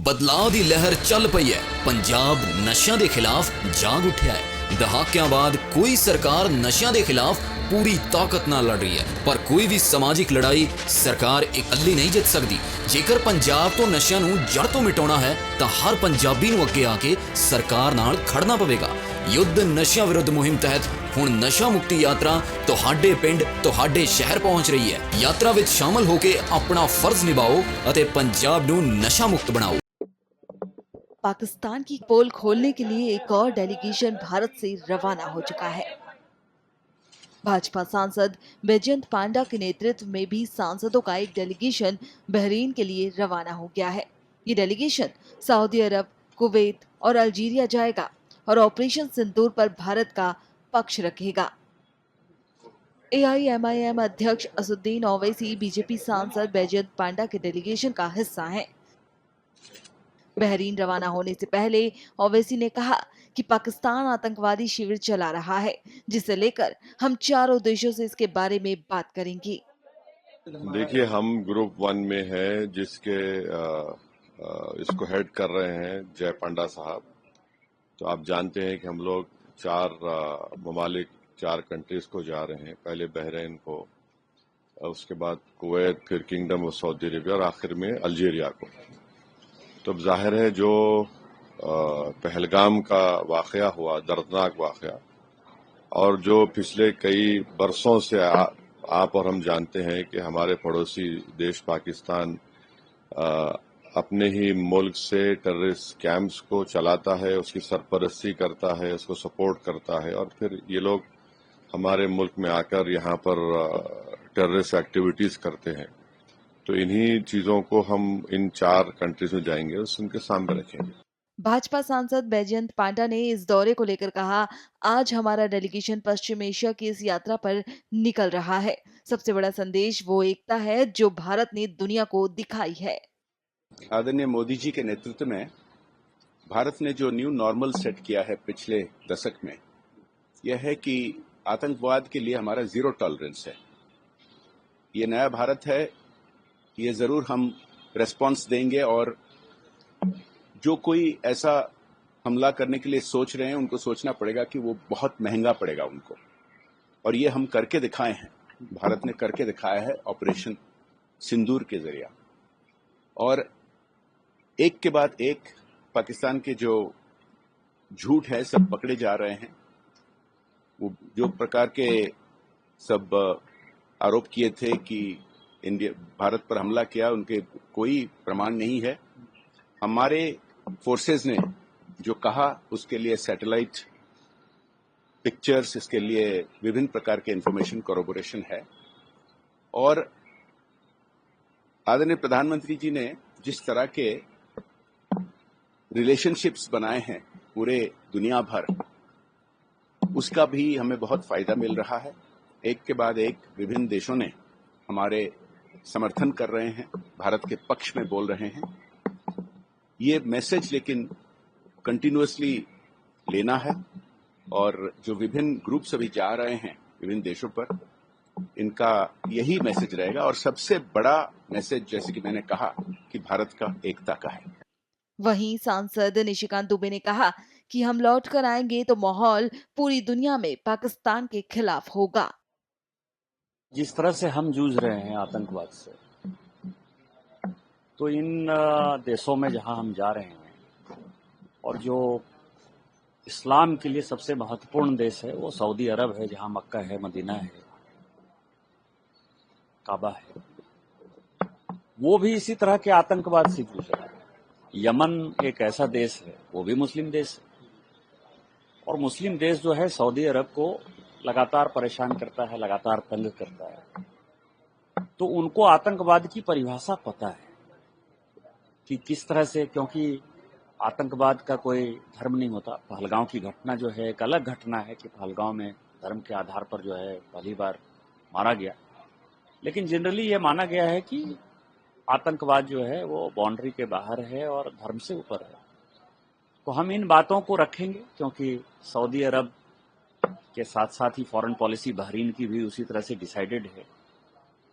ਬਦਲਾਅ ਦੀ ਲਹਿਰ ਚੱਲ ਪਈ ਹੈ। ਪੰਜਾਬ ਨਸ਼ਿਆਂ ਦੇ ਖਿਲਾਫ ਜਾਗ ਉੱਠਿਆ ਹੈ। ਦਹਾਕਿਆਂ ਬਾਅਦ ਕੋਈ ਸਰਕਾਰ ਨਸ਼ਿਆਂ ਦੇ ਖਿਲਾਫ ਪੂਰੀ ਤਾਕਤ ਨਾਲ ਲੜ ਰਹੀ ਹੈ, ਪਰ ਕੋਈ ਵੀ ਸਮਾਜਿਕ ਲੜਾਈ ਸਰਕਾਰ ਇਕੱਲੀ ਨਹੀਂ ਜਿੱਤ ਸਕਦੀ। ਜੇਕਰ ਪੰਜਾਬ ਤੋਂ ਨਸ਼ਿਆਂ ਨੂੰ ਜੜ ਤੋਂ ਮਿਟਾਉਣਾ ਹੈ ਤਾਂ ਹਰ ਪੰਜਾਬੀ ਨੂੰ ਅੱਗੇ ਆ ਕੇ ਸਰਕਾਰ ਨਾਲ ਖੜਨਾ ਪਵੇਗਾ। ਯੁੱਧ ਨਸ਼ਿਆਂ ਵਿਰੁੱਧ ਮੁਹਿੰਮ ਤਹਿਤ ਹੁਣ ਨਸ਼ਾ ਮੁਕਤੀ ਯਾਤਰਾ ਤੁਹਾਡੇ ਪਿੰਡ ਤੁਹਾਡੇ ਸ਼ਹਿਰ ਪਹੁੰਚ ਰਹੀ ਹੈ। ਯਾਤਰਾ ਵਿੱਚ ਸ਼ਾਮਲ ਹੋ ਕੇ ਆਪਣਾ ਫਰਜ਼ ਨਿਭਾਓ ਅਤੇ ਪੰਜਾਬ ਨੂੰ नशा मुक्त बनाओ। पाकिस्तान की पोल खोलने के लिए एक और डेलीगेशन भारत से रवाना हो चुका है। भाजपा सांसद बैजयंत पांडा के नेतृत्व में भी सांसदों का एक डेलीगेशन बहरीन के लिए रवाना हो गया है। ये डेलीगेशन सऊदी अरब, कुवैत और अल्जीरिया जाएगा और ऑपरेशन सिंदूर पर भारत का पक्ष रखेगा। AIMIM अध्यक्ष असुद्दीन ओवैसी बीजेपी सांसद बैजयंत पांडा के डेलीगेशन का हिस्सा हैं। बहरीन रवाना होने से पहले ओवैसी ने कहा कि पाकिस्तान आतंकवादी शिविर चला रहा है, जिसे लेकर हम चारों देशों से इसके बारे में बात करेंगे। देखिए, हम ग्रुप 1 में है, जिसके इसको हेड कर रहे हैं जय पांडा साहब। तो आप जानते हैं कि हम लोग 4 ममालिक 4 कंट्रीज को जा रहे हैं। पहले बहरीन को, उसके बाद कुवैत, फिर किंगडम ऑफ सऊदी अरेबिया और आखिर में अल्जीरिया को। तो अब जाहिर है जो पहलगाम का वाकया हुआ, दर्दनाक वाकया, और जो पिछले कई बरसों से आप और हम जानते हैं कि हमारे पड़ोसी देश पाकिस्तान अपने ही मुल्क से टेररिस्ट कैंप्स को चलाता है, उसकी सरपरस्ती करता है, उसको सपोर्ट करता है, और फिर ये लोग हमारे मुल्क में आकर यहाँ पर टेररिस्ट एक्टिविटीज करते हैं। तो इन्हीं चीजों को हम इन 4 कंट्रीज में जाएंगे और उनके सामने रखेंगे। भाजपा सांसद बैजयंत पांडा ने इस दौरे को लेकर कहा, आज हमारा डेलीगेशन पश्चिम एशिया की इस यात्रा पर निकल रहा है। सबसे बड़ा संदेश वो एकता है जो भारत ने दुनिया को दिखाई है। आदरणीय मोदी जी के नेतृत्व में भारत ने जो न्यू नॉर्मल सेट किया है पिछले दशक में, यह है कि आतंकवाद के लिए हमारा 0 टॉलरेंस है। ये नया भारत है, ये जरूर हम रेस्पॉन्स देंगे, और जो कोई ऐसा हमला करने के लिए सोच रहे हैं उनको सोचना पड़ेगा कि वो बहुत महंगा पड़ेगा उनको, और ये हम करके दिखाए हैं। भारत ने करके दिखाया है ऑपरेशन सिंदूर के जरिए, और एक के बाद एक पाकिस्तान के जो झूठ है सब पकड़े जा रहे हैं। वो जो प्रकार के सब आरोप किए थे कि इंडिया भारत पर हमला किया, उनके कोई प्रमाण नहीं है। हमारे फोर्सेस ने जो कहा उसके लिए सैटेलाइट पिक्चर्स, इसके लिए विभिन्न प्रकार के इंफॉर्मेशन कोरोबोरेशन है, और आदरणीय प्रधानमंत्री जी ने जिस तरह के रिलेशनशिप्स बनाए हैं पूरे दुनिया भर, उसका भी हमें बहुत फायदा मिल रहा है। एक के बाद एक विभिन्न देशों ने हमारे समर्थन कर रहे हैं, भारत के पक्ष में बोल रहे हैं। ये मैसेज लेकिन कंटिन्यूअसली लेना है, और जो विभिन्न ग्रुप्स अभी जा रहे हैं विभिन्न देशों पर, इनका यही मैसेज रहेगा। और सबसे बड़ा मैसेज, जैसे कि मैंने कहा, कि भारत का एकता का है। वहीं सांसद निशिकांत दुबे ने कहा कि हम लौट कर आएंगे तो माहौल पूरी दुनिया में पाकिस्तान के खिलाफ होगा। जिस तरह से हम जूझ रहे हैं आतंकवाद से, तो इन देशों में जहां हम जा रहे हैं, और जो इस्लाम के लिए सबसे महत्वपूर्ण देश है वो सऊदी अरब है, जहां मक्का है, मदीना है, काबा है, वो भी इसी तरह के आतंकवाद से जूझ रहा है। यमन एक ऐसा देश है, वो भी मुस्लिम देश है, और मुस्लिम देश जो है सऊदी अरब को लगातार परेशान करता है, लगातार तंग करता है। तो उनको आतंकवाद की परिभाषा पता है कि किस तरह से, क्योंकि आतंकवाद का कोई धर्म नहीं होता। पहलगांव की घटना जो है एक अलग घटना है कि पहलगांव में धर्म के आधार पर जो है पहली बार मारा गया, लेकिन जनरली ये माना गया है कि आतंकवाद जो है वो बाउंड्री के बाहर है और धर्म से ऊपर है। तो हम इन बातों को रखेंगे, क्योंकि सऊदी अरब के साथ साथ ही फॉरेन पॉलिसी बहरीन की भी उसी तरह से डिसाइडेड है,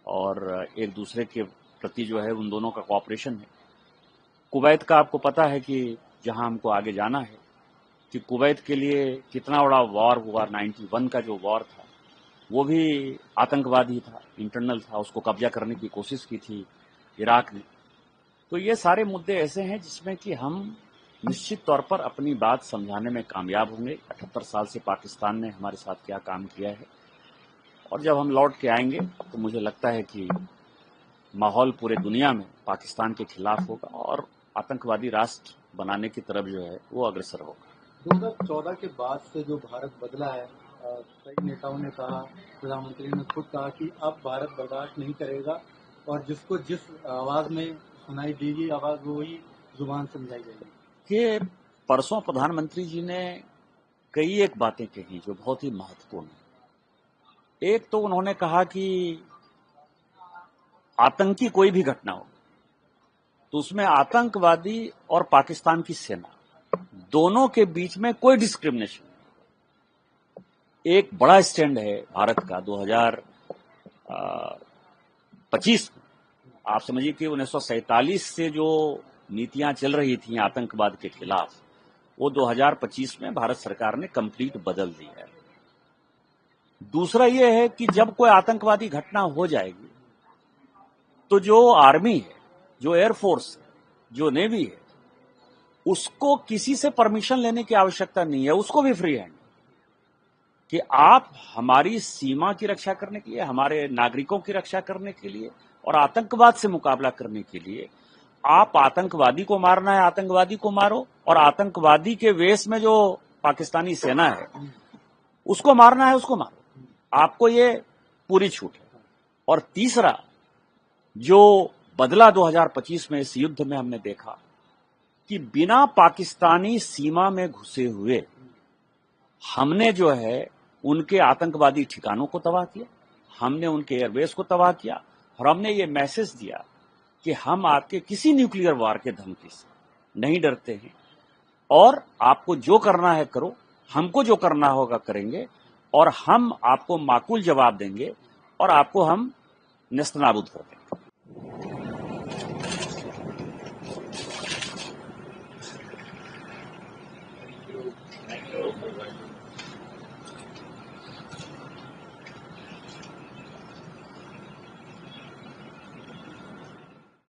और एक दूसरे के प्रति जो है उन दोनों का कोऑपरेशन है। कुवैत का आपको पता है कि जहां हमको आगे जाना है, कि कुवैत के लिए कितना बड़ा वॉर हुआ। 91 का जो वॉर था वो भी आतंकवादी था, इंटरनल था, उसको कब्जा करने की कोशिश की थी इराक ने। तो ये सारे मुद्दे ऐसे हैं जिसमें कि हम निश्चित तौर पर अपनी बात समझाने में कामयाब होंगे। 78 साल से पाकिस्तान ने हमारे साथ क्या काम किया है, और जब हम लौट के आएंगे तो मुझे लगता है कि माहौल पूरे दुनिया में पाकिस्तान के खिलाफ होगा और आतंकवादी राष्ट्र बनाने की तरफ जो है वो अग्रसर होगा। 2014 के बाद से जो भारत बदला है, कई नेताओं ने कहा, प्रधानमंत्री ने खुद कहा कि अब भारत बर्दाश्त नहीं करेगा और जिसको जिस आवाज में सुनाई देगी आवाज वो ही जुबान समझाई जाएगी। कि परसों प्रधानमंत्री जी ने कई एक बातें कही जो बहुत ही महत्वपूर्ण है। एक तो उन्होंने कहा कि आतंकी कोई भी घटना हो तो उसमें आतंकवादी और पाकिस्तान की सेना दोनों के बीच में कोई डिस्क्रिमिनेशन नहीं। एक बड़ा स्टैंड है भारत का 2025 में। आप समझिए कि 1947 से जो नीतियां चल रही थी आतंकवाद के खिलाफ, वो 2025 में भारत सरकार ने कंप्लीट बदल दी है। दूसरा ये है कि जब कोई आतंकवादी घटना हो जाएगी तो जो आर्मी है, जो एयरफोर्स है, जो नेवी है, उसको किसी से परमिशन लेने की आवश्यकता नहीं है। उसको भी फ्री हैंड कि आप हमारी सीमा की रक्षा करने के लिए, हमारे नागरिकों की रक्षा करने के लिए और आतंकवाद से मुकाबला करने के लिए आप आतंकवादी को मारना है, आतंकवादी को मारो, और आतंकवादी के वेश में जो पाकिस्तानी सेना है उसको मारना है, उसको मारो। आपको ये पूरी छूट है। और तीसरा, जो बदला 2025 में इस युद्ध में हमने देखा कि बिना पाकिस्तानी सीमा में घुसे हुए हमने जो है उनके आतंकवादी ठिकानों को तबाह किया, हमने उनके एयरबेस को तबाह किया, और हमने ये मैसेज दिया कि हम आपके किसी न्यूक्लियर वार के धमकी से नहीं डरते हैं, और आपको जो करना है करो, हमको जो करना होगा करेंगे, और हम आपको माकूल जवाब देंगे और आपको हम नेस्तनाबूद कर देंगे।